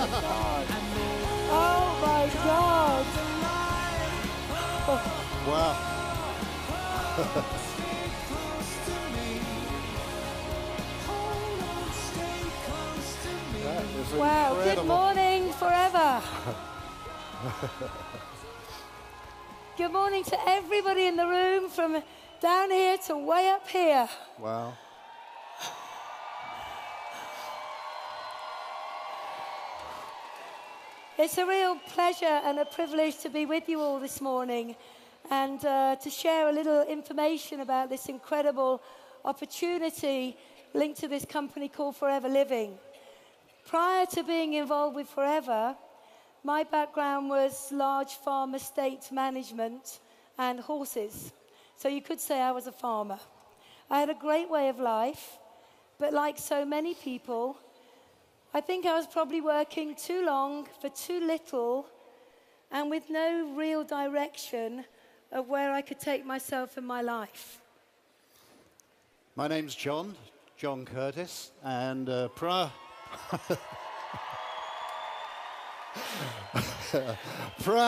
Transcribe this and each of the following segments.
Oh my God! Wow. That was Wow! incredible. Good morning, forever. Good morning to everybody in the room, from down here to way up here. Wow. It's a real pleasure and a privilege to be with you all this morning and to share a little information about this incredible opportunity linked to this company called Forever Living. Prior to being involved with Forever, my background was large farm estate management and horses. So you could say I was a farmer. I had a great way of life, but like so many people, I think I was probably working too long for too little and with no real direction of where I could take myself and my life. My name's John Curtis, and prior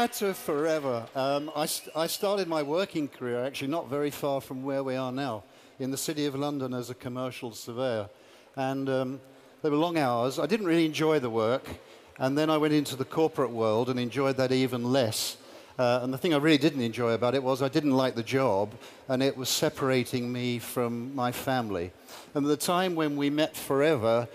to Forever, I started my working career actually not very far from where we are now, in the City of London as a commercial surveyor. And they were long hours. I didn't really enjoy the work. And then I went into the corporate world and enjoyed that even less. And the thing I really didn't enjoy about it was I didn't like the job, and it was separating me from my family. And at the time when we met Forever,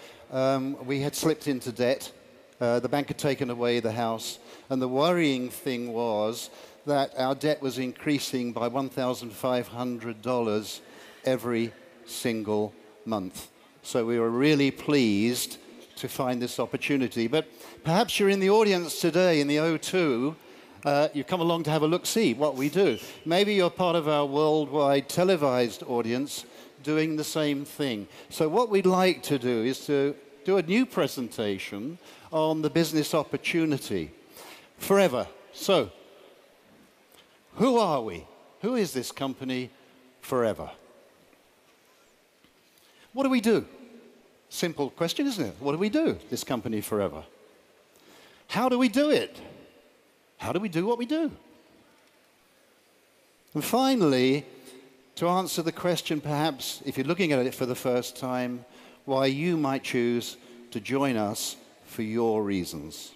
we had slipped into debt. The bank had taken away the house. And the worrying thing was that our debt was increasing by $1,500 every single month. So we were really pleased to find this opportunity. But perhaps you're in the audience today in the O2. You come along to have a look-see what we do. Maybe you're part of our worldwide televised audience doing the same thing. So what we'd like to do is to do a new presentation on the business opportunity. Forever. So, who are we? Who is this company, Forever? What do we do? Simple question, isn't it? What do we do, this company Forever? How do we do it? How do we do what we do? And finally, to answer the question, perhaps, if you're looking at it for the first time, why you might choose to join us for your reasons.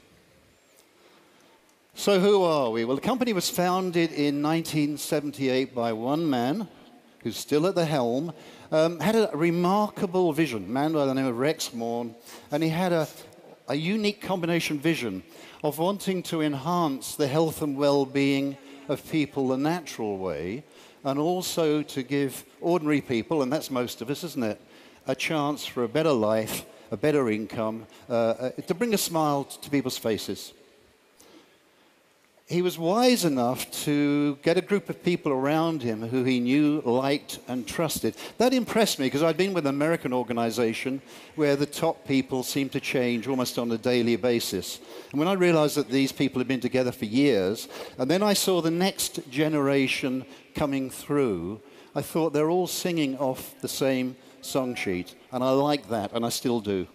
So who are we? Well, the company was founded in 1978 by one man, who's still at the helm, had a remarkable vision, a man by the name of Rex Morn, and he had a unique combination vision of wanting to enhance the health and well-being of people the natural way, and also to give ordinary people, and that's most of us, isn't it, a chance for a better life, a better income, to bring a smile to people's faces. He was wise enough to get a group of people around him who he knew, liked, and trusted. That impressed me because I'd been with an American organization where the top people seemed to change almost on a daily basis. And when I realized that these people had been together for years, and then I saw the next generation coming through, I thought they're all singing off the same song sheet. And I like that, and I still do.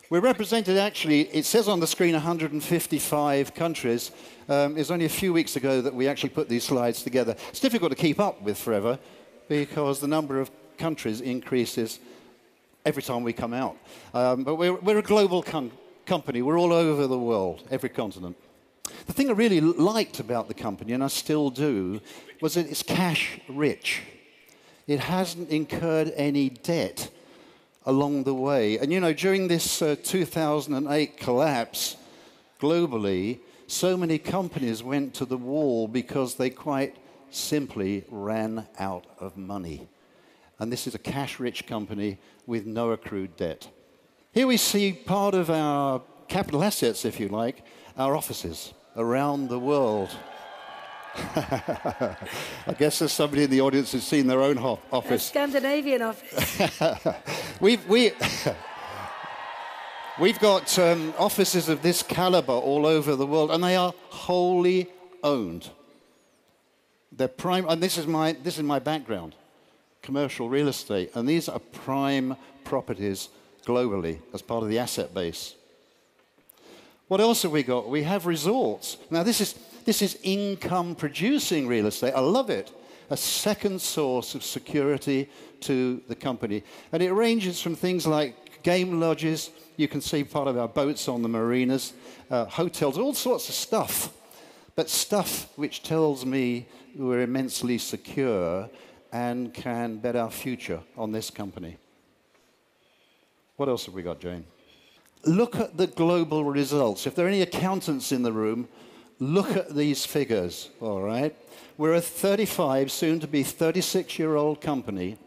We're represented, actually, it says on the screen 155 countries. It's only a few weeks ago that we actually put these slides together. It's difficult to keep up with Forever because the number of countries increases every time we come out. But we're a global company. We're all over the world, every continent. The thing I really liked about the company, and I still do, was that it's cash rich. It hasn't incurred any debt along the way. And you know, during this 2008 collapse globally, so many companies went to the wall because they quite simply ran out of money. And this is a cash-rich company with no accrued debt. Here we see part of our capital assets, if you like, our offices around the world. I guess there's somebody in the audience who's seen their own office. A Scandinavian office. We've got offices of this caliber all over the world, and they are wholly owned. They're prime, and this is my background, commercial real estate, and these are prime properties globally as part of the asset base. What else have we got? We have resorts. Now, this is income-producing real estate. I love it. A second source of security to the company. And it ranges from things like game lodges. You can see part of our boats on the marinas, hotels, all sorts of stuff. But stuff which tells me we're immensely secure and can bet our future on this company. What else have we got, Jane? Look at the global results. If there are any accountants in the room, look at these figures, all right? We're a 35, soon to be 36-year-old company.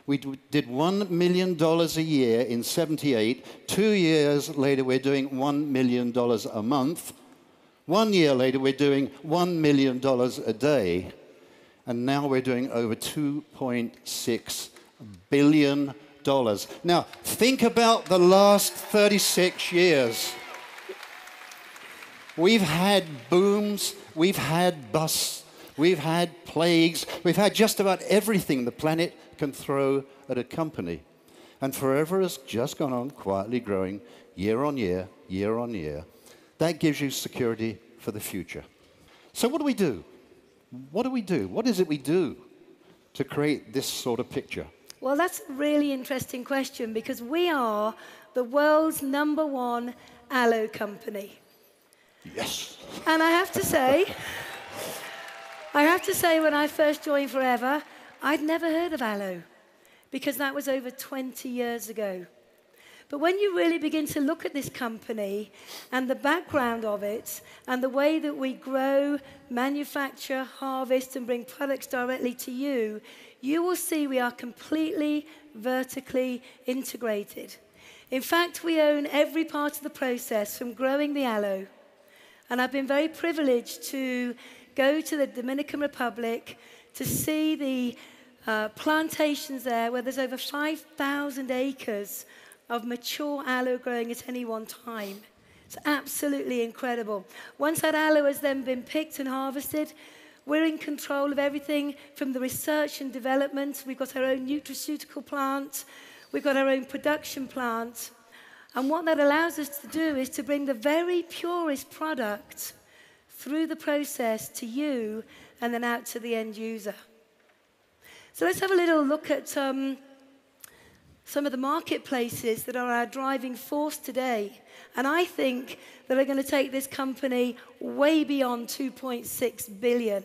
We did $1 million a year in 78. 2 years later, we're doing $1 million a month. 1 year later, we're doing $1 million a day. And now we're doing over $2.6 billion. Now, think about the last 36 years. We've had booms, we've had busts, we've had plagues, we've had just about everything the planet can throw at a company. And Forever has just gone on quietly growing year on year, year on year. That gives you security for the future. So what do we do? What do we do? What is it we do to create this sort of picture? Well, that's a really interesting question because we are the world's #1 aloe company. Yes. And I have to say, when I first joined Forever, I'd never heard of aloe because that was over 20 years ago. But when you really begin to look at this company and the background of it and the way that we grow, manufacture, harvest, and bring products directly to you, you will see we are completely vertically integrated. In fact, we own every part of the process from growing the aloe. And I've been very privileged to go to the Dominican Republic to see the plantations there where there's over 5,000 acres of mature aloe growing at any one time. It's absolutely incredible. Once that aloe has then been picked and harvested, we're in control of everything from the research and development. We've got our own nutraceutical plant. We've got our own production plant. And what that allows us to do is to bring the very purest product through the process to you and then out to the end user. So let's have a little look at some of the marketplaces that are our driving force today. And I think that are going to take this company way beyond 2.6 billion.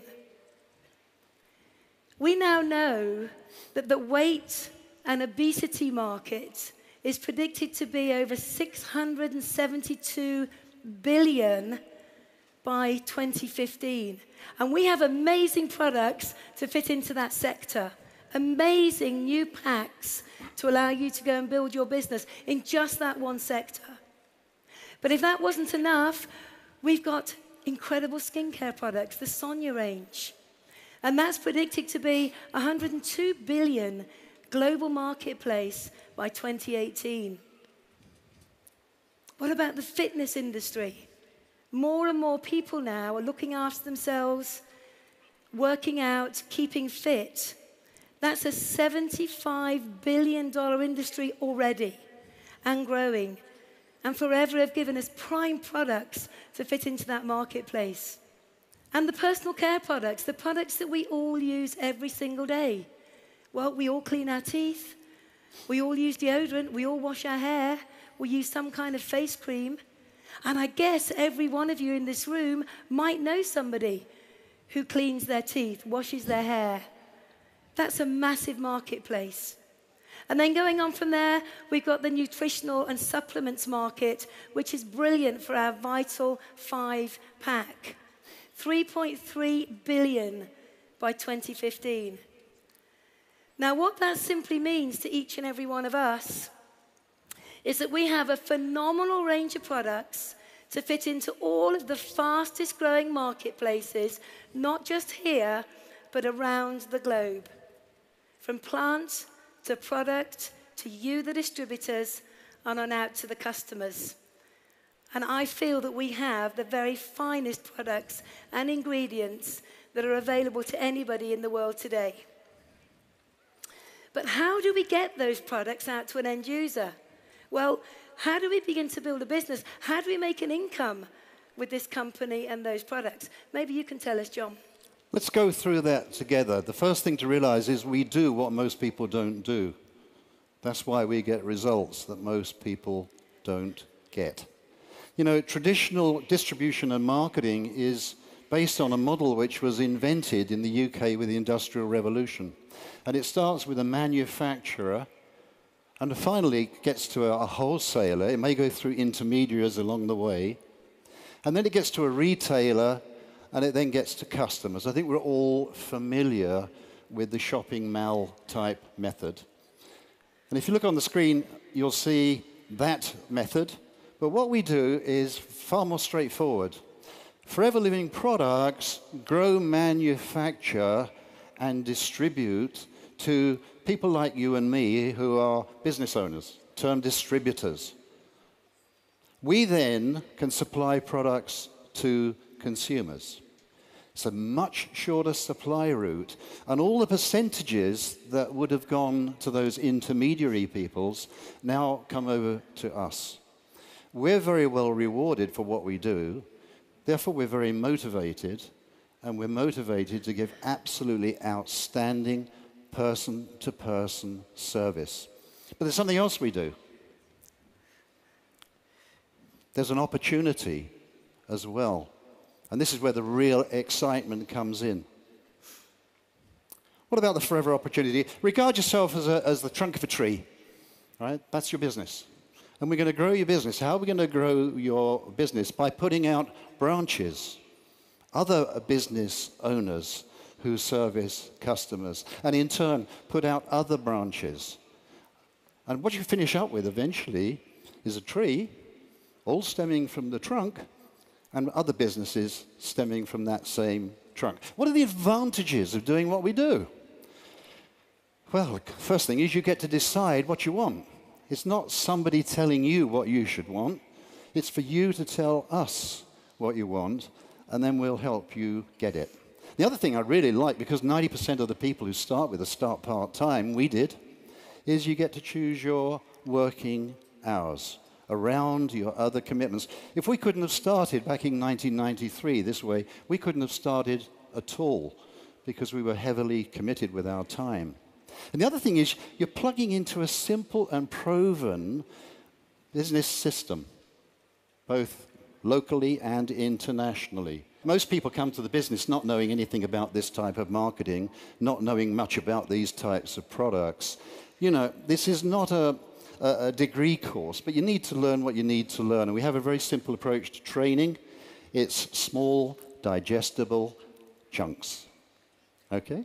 We now know that the weight and obesity market is predicted to be over 672 billion by 2015. And we have amazing products to fit into that sector. Amazing new packs to allow you to go and build your business in just that one sector. But if that wasn't enough, we've got incredible skincare products, the Sonia range. And that's predicted to be 102 billion global marketplace by 2018. What about the fitness industry? More and more people now are looking after themselves, working out, keeping fit. That's a $75 billion industry already and growing. And Forever have given us prime products to fit into that marketplace. And the personal care products, the products that we all use every single day. Well, we all clean our teeth. We all use deodorant. We all wash our hair. We use some kind of face cream. And I guess every one of you in this room might know somebody who cleans their teeth, washes their hair. That's a massive marketplace. And then going on from there, we've got the nutritional and supplements market, which is brilliant for our Vital 5 pack. 3.3 billion by 2015. Now, what that simply means to each and every one of us is that we have a phenomenal range of products to fit into all of the fastest growing marketplaces, not just here, but around the globe. From plant to product to you, the distributors, and on out to the customers. And I feel that we have the very finest products and ingredients that are available to anybody in the world today. But how do we get those products out to an end user? Well, how do we begin to build a business? How do we make an income with this company and those products? Maybe you can tell us, John. Let's go through that together. The first thing to realize is we do what most people don't do. That's why we get results that most people don't get. You know, traditional distribution and marketing is based on a model which was invented in the UK with the Industrial Revolution. And it starts with a manufacturer and finally gets to a wholesaler. It may go through intermediaries along the way. And then it gets to a retailer, and it then gets to customers. I think we're all familiar with the shopping mall type method. And if you look on the screen, you'll see that method. But what we do is far more straightforward. Forever Living Products grow, manufacture, and distribute to people like you and me who are business owners, termed distributors. We then can supply products to consumers. It's a much shorter supply route, and all the percentages that would have gone to those intermediary peoples now come over to us. We're very well rewarded for what we do, therefore we're very motivated, and we're motivated to give absolutely outstanding person-to-person service. But there's something else we do. There's an opportunity as well. And this is where the real excitement comes in. What about the forever opportunity? Regard yourself as the trunk of a tree, right? That's your business. And we're going to grow your business. How are we going to grow your business? By putting out branches, other business owners who service customers, and in turn put out other branches. And what you finish up with eventually is a tree, all stemming from the trunk, and other businesses stemming from that same trunk. What are the advantages of doing what we do? Well, first thing is you get to decide what you want. It's not somebody telling you what you should want. It's for you to tell us what you want, and then we'll help you get it. The other thing I really like, because 90% of the people who start with us start part-time, we did, is you get to choose your working hours around your other commitments. If we couldn't have started back in 1993 this way, we couldn't have started at all because we were heavily committed with our time. And the other thing is you're plugging into a simple and proven business system, both locally and internationally. Most people come to the business not knowing anything about this type of marketing, not knowing much about these types of products. You know, this is not a degree course, but you need to learn what you need to learn. And we have a very simple approach to training. It's small, digestible chunks. Okay?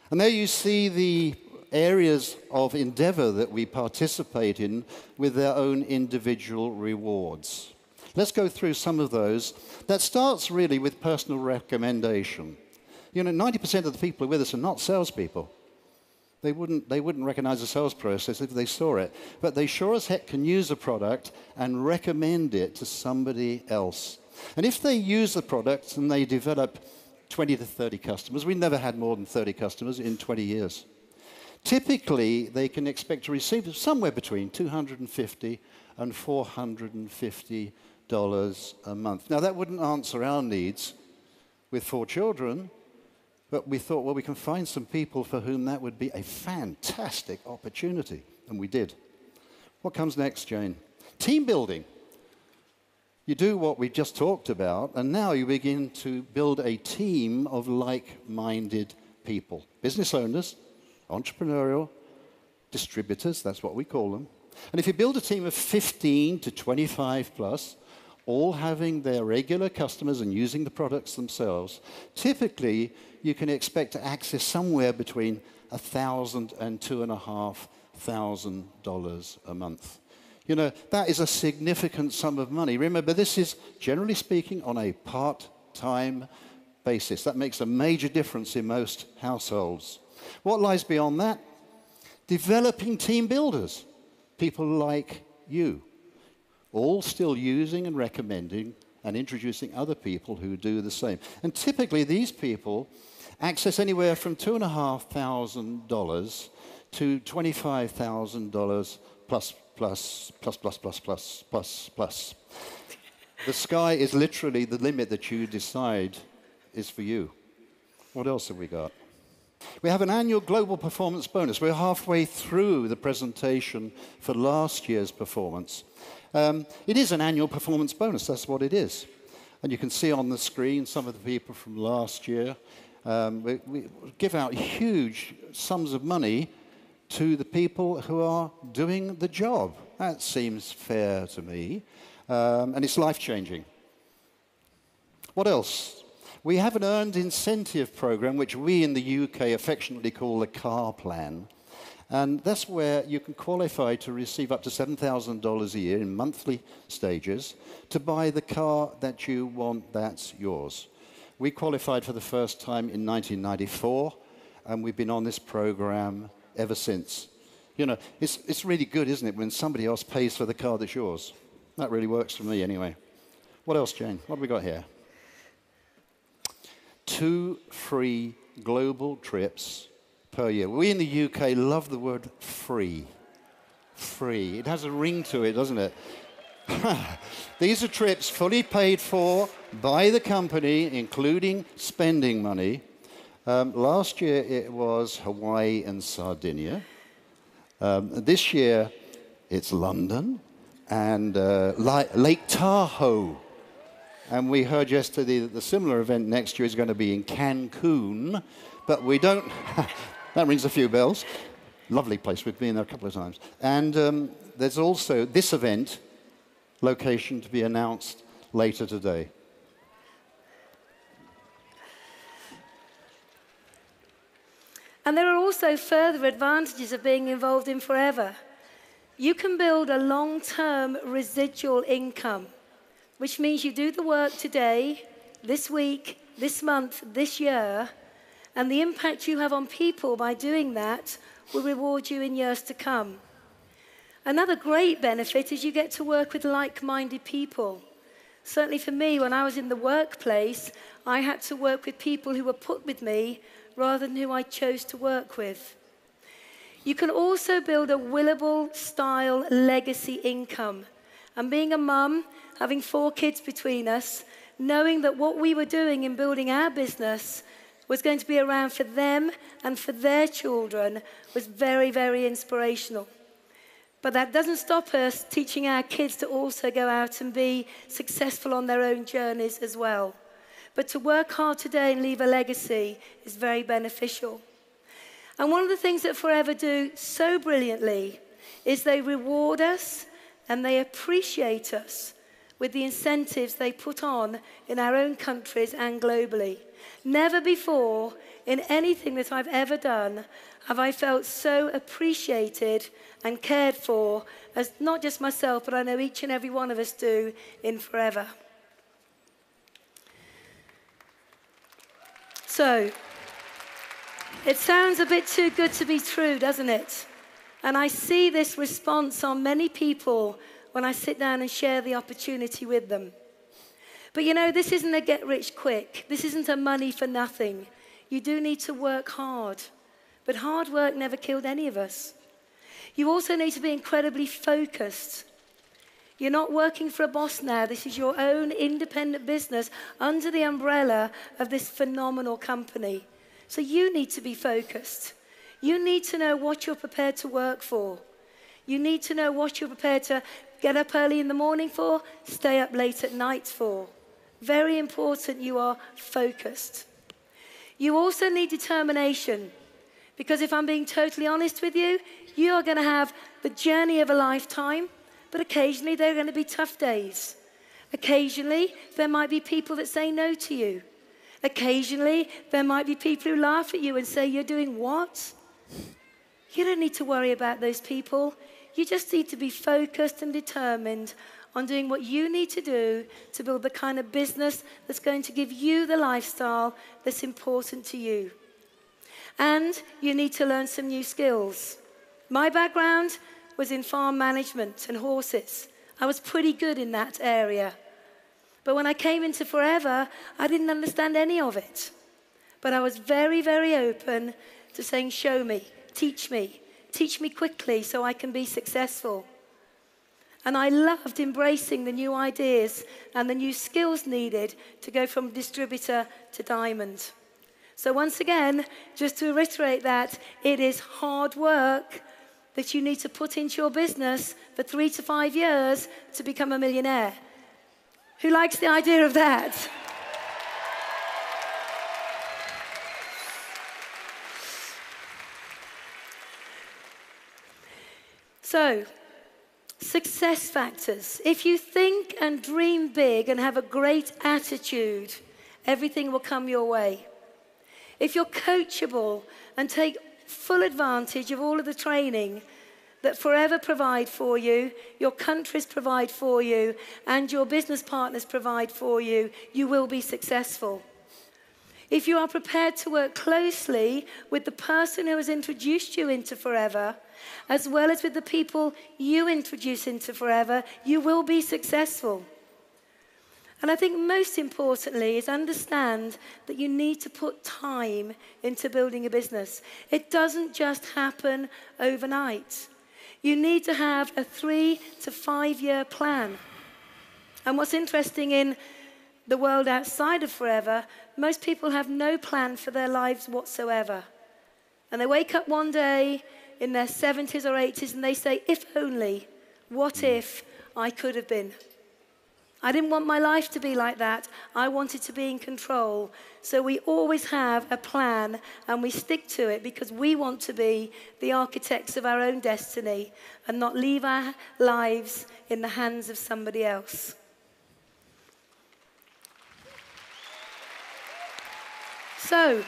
And there you see the areas of endeavor that we participate in with their own individual rewards. Let's go through some of those. That starts really with personal recommendation. You know, 90% of the people who are with us are not salespeople. They wouldn't recognize the sales process if they saw it. But they sure as heck can use a product and recommend it to somebody else. And if they use the product and they develop 20 to 30 customers, we never had more than 30 customers in 20 years. Typically, they can expect to receive somewhere between $250 and $450 a month. Now, that wouldn't answer our needs with 4 children, but we thought, well, we can find some people for whom that would be a fantastic opportunity, and we did. What comes next, Jane? Team building. You do what we just talked about, and now you begin to build a team of like-minded people. Business owners, entrepreneurial, distributors, that's what we call them. And if you build a team of 15 to 25 plus, all having their regular customers and using the products themselves, typically you can expect to access somewhere between $1,000 and $2,500 a month. You know, that is a significant sum of money. Remember, this is, generally speaking, on a part-time basis. That makes a major difference in most households. What lies beyond that? Developing team builders, people like you, all still using and recommending and introducing other people who do the same. And typically, these people access anywhere from $2,500 to $25,000 plus, plus, plus, plus, plus, plus, plus. The sky is literally the limit that you decide is for you. What else have we got? We have an annual global performance bonus. We're halfway through the presentation for last year's performance. It is an annual performance bonus, that's what it is. And you can see on the screen some of the people from last year. We give out huge sums of money to the people who are doing the job. That seems fair to me. And it's life-changing. What else? We have an earned incentive program, which we in the UK affectionately call the car plan. And that's where you can qualify to receive up to $7,000 a year in monthly stages to buy the car that you want that's yours. We qualified for the first time in 1994, and we've been on this program ever since. You know, it's really good, isn't it, when somebody else pays for the car that's yours? That really works for me anyway. What else, Jane? What have we got here? 2 free global trips per year. We in the UK love the word free. Free. It has a ring to it, doesn't it? These are trips fully paid for by the company, including spending money. Last year it was Hawaii and Sardinia. This year it's London and Lake Tahoe. And we heard yesterday that the similar event next year is going to be in Cancun, but we don't... That rings a few bells. Lovely place. We've been there a couple of times. And there's also this event, location to be announced later today. And there are also further advantages of being involved in Forever. You can build a long-term residual income, which means you do the work today, this week, this month, this year, and the impact you have on people by doing that will reward you in years to come. Another great benefit is you get to work with like-minded people. Certainly for me, when I was in the workplace, I had to work with people who were put with me rather than who I chose to work with. You can also build a Willable-style legacy income. And being a mum, having 4 kids between us, knowing that what we were doing in building our business was going to be around for them and for their children was very, very inspirational. But that doesn't stop us teaching our kids to also go out and be successful on their own journeys as well. But to work hard today and leave a legacy is very beneficial. And one of the things that Forever do so brilliantly is they reward us and they appreciate us with the incentives they put on in our own countries and globally. Never before in anything that I've ever done have I felt so appreciated and cared for as not just myself, but I know each and every one of us do in Forever. So, it sounds a bit too good to be true, doesn't it? And I see this response on many people when I sit down and share the opportunity with them. But you know, this isn't a get rich quick. This isn't a money for nothing. You do need to work hard. But hard work never killed any of us. You also need to be incredibly focused. You're not working for a boss now. This is your own independent business under the umbrella of this phenomenal company. So you need to be focused. You need to know what you're prepared to work for. You need to know what you're prepared to get up early in the morning for, stay up late at night for. Very important you are focused. You also need determination. Because if I'm being totally honest with you, you are going to have the journey of a lifetime, but occasionally there are going to be tough days. Occasionally, there might be people that say no to you. Occasionally, there might be people who laugh at you and say, "You're doing what?" You don't need to worry about those people. You just need to be focused and determined on doing what you need to do to build the kind of business that's going to give you the lifestyle that's important to you. And you need to learn some new skills. My background was in farm management and horses. I was pretty good in that area. But when I came into Forever, I didn't understand any of it. But I was very, very open to saying, show me, teach me quickly so I can be successful. And I loved embracing the new ideas and the new skills needed to go from distributor to diamond. So once again, just to reiterate that, it is hard work that you need to put into your business for 3 to 5 years to become a millionaire. Who likes the idea of that? So, success factors. If you think and dream big and have a great attitude, everything will come your way. If you're coachable and take full advantage of all of the training that Forever provide for you, your countries provide for you, and your business partners provide for you, you will be successful. If you are prepared to work closely with the person who has introduced you into Forever, as well as with the people you introduce into Forever, you will be successful. And I think most importantly is understand that you need to put time into building a business. It doesn't just happen overnight. You need to have a 3 to 5 year plan. And what's interesting in the world outside of Forever, most people have no plan for their lives whatsoever. And they wake up one day in their 70s or 80s and they say, if only, what if I could have been? I didn't want my life to be like that. I wanted to be in control. So we always have a plan and we stick to it because we want to be the architects of our own destiny and not leave our lives in the hands of somebody else. So,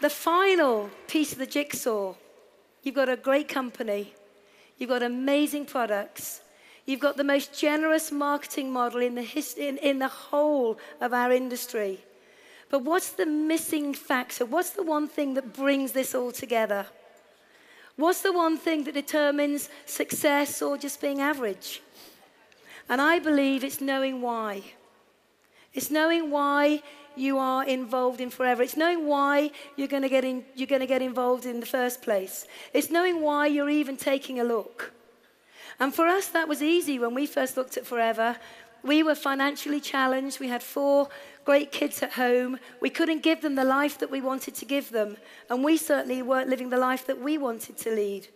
the final piece of the jigsaw, you've got a great company, you've got amazing products, you've got the most generous marketing model in the whole of our industry. But what's the missing factor? What's the one thing that brings this all together? What's the one thing that determines success or just being average? And I believe it's knowing why. It's knowing why you are involved in Forever. It's knowing why you're going to get involved in the first place. It's knowing why you're even taking a look. And for us, that was easy when we first looked at Forever. We were financially challenged. We had 4 great kids at home. We couldn't give them the life that we wanted to give them. And we certainly weren't living the life that we wanted to lead.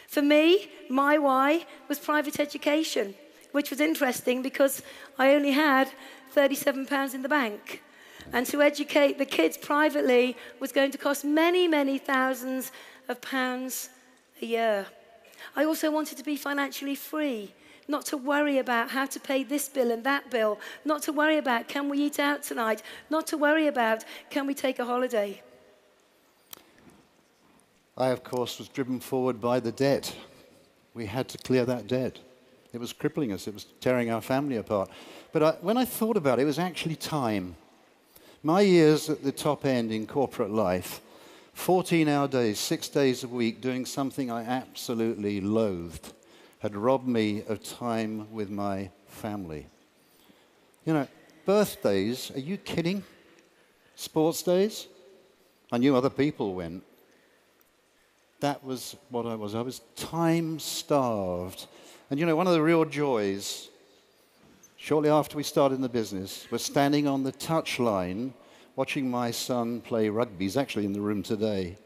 For me, my why was private education, which was interesting because I only had £37 in the bank. And to educate the kids privately was going to cost many, many thousands of pounds a year. I also wanted to be financially free, not to worry about how to pay this bill and that bill, not to worry about can we eat out tonight, not to worry about can we take a holiday. I, of course, was driven forward by the debt. We had to clear that debt. It was crippling us. It was tearing our family apart. But when I thought about it, it was actually time. My years at the top end in corporate life, 14-hour days, 6 days a week, doing something I absolutely loathed, had robbed me of time with my family. You know, birthdays, are you kidding? Sports days? I knew other people went. That was what I was. I was time-starved. And you know, one of the real joys, shortly after we started in the business, was standing on the touchline watching my son play rugby. He's actually in the room today.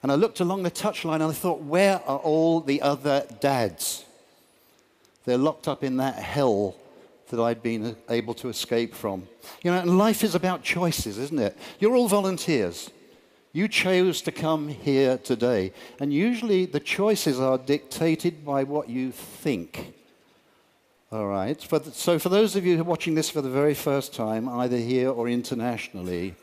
And I looked along the touchline and I thought, where are all the other dads? They're locked up in that hell that I'd been able to escape from. You know, and life is about choices, isn't it? You're all volunteers. You chose to come here today. And usually the choices are dictated by what you think. All right. So for those of you who are watching this for the very first time, either here or internationally,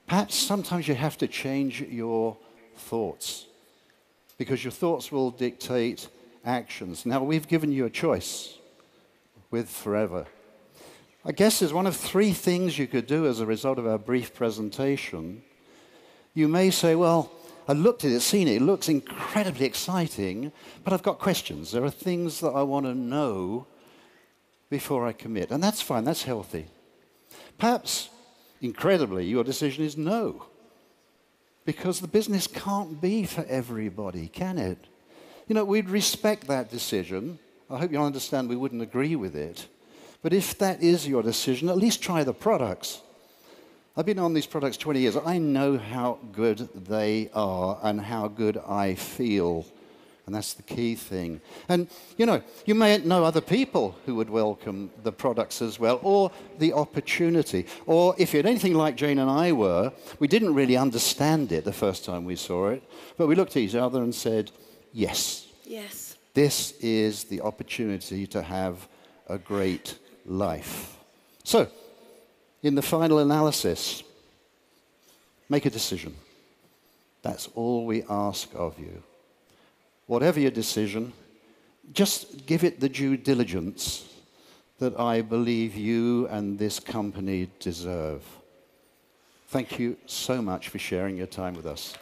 perhaps sometimes you have to change your thoughts because your thoughts will dictate actions. Now, we've given you a choice with Forever. I guess there's one of 3 things you could do as a result of our brief presentation. You may say, well, I looked at it, seen it, it looks incredibly exciting, but I've got questions. There are things that I want to know before I commit. And that's fine, that's healthy. Perhaps, incredibly, your decision is no. Because the business can't be for everybody, can it? You know, we'd respect that decision. I hope you understand we wouldn't agree with it. But if that is your decision, at least try the products. I've been on these products 20 years. I know how good they are and how good I feel. And that's the key thing. And, you know, you may know other people who would welcome the products as well, or the opportunity. Or if you're anything like Jane and I were, we didn't really understand it the first time we saw it, but we looked at each other and said, yes. Yes. This is the opportunity to have a great life. So, in the final analysis, make a decision. That's all we ask of you. Whatever your decision, just give it the due diligence that I believe you and this company deserve. Thank you so much for sharing your time with us.